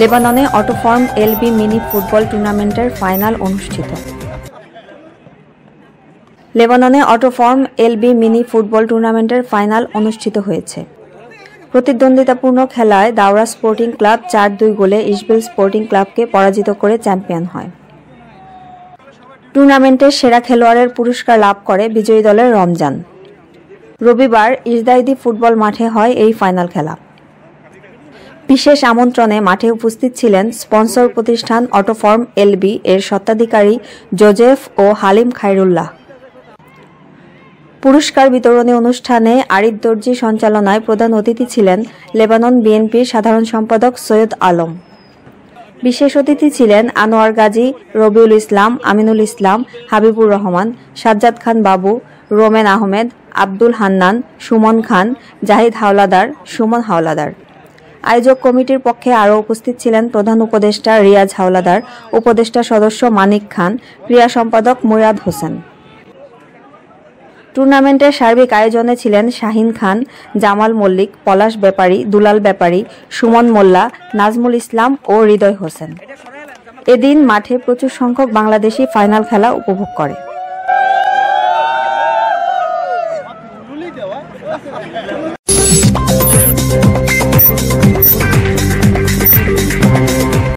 লেবাননে অটোফর্ম LB mini football টুর্নামেন্টের final অনুষ্ঠিত। লেবাননে অটোফর্ম এলবি মিনি ফুটবল টুর্নামেন্টের ফাইনাল অনুষ্ঠিত হয়েছে। প্রতিদ্বন্দ্বিতাপূর্ণ খেলায় দাওরা স্পোর্টিং ক্লাব ৪-২ গোলে ইসবিল স্পোর্টিং ক্লাবকে পরাজিত করে চ্যাম্পিয়ন হয়। টুর্নামেন্টের সেরা খেলোয়াড়ের পুরস্কার লাভ করে বিজয়ী দলের রমজান। রবিবার ইসদাইদি ফুটবল মাঠে হয় এই ফাইনাল খেলা। বিশেষ আমন্ত্রণে মাঠে উপস্থিত ছিলেন স্পন্সর প্রতিষ্ঠান অটোফর্ম এলবি এর স্বত্বাধিকারী জোজেফ ও হালিম খায়রুল্লাহ। পুরস্কার বিতরণী অনুষ্ঠানে আরিফ দর্জি সঞ্চালনায় প্রধান অতিথি ছিলেন লেবানন বিএনপির সাধারণ সম্পাদক সৈয়দ আলম। বিশেষ অতিথি ছিলেন আনোয়ার গাজী, রবিউল ইসলাম, আমিনুল ইসলাম, হাবিবুর রহমান, সাজ্জাদ খান বাবু, রোমেন আহমেদ, আব্দুল হান্নান, সুমন খান, জাহিদ হাওলাদার, সুমন হাওলাদার। আয়োজক কমিটির পক্ষে আরও উপস্থিত ছিলেন প্রধান উপদেষ্টা রিয়াজ হাওলাদার, উপদেষ্টা সদস্য মানিক খান, ক্রীড়া সম্পাদক মুরাদ হোসেন। টুর্নামেন্টের সার্বিক আয়োজনে ছিলেন শাহিন খান, জামাল মল্লিক, পলাশ ব্যাপারী, দুলাল ব্যাপারী, সুমন মোল্লা, নাজমুল ইসলাম ও হৃদয় হোসেন। এদিন মাঠে প্রচুর সংখ্যক বাংলাদেশি ফাইনাল খেলা উপভোগ করে।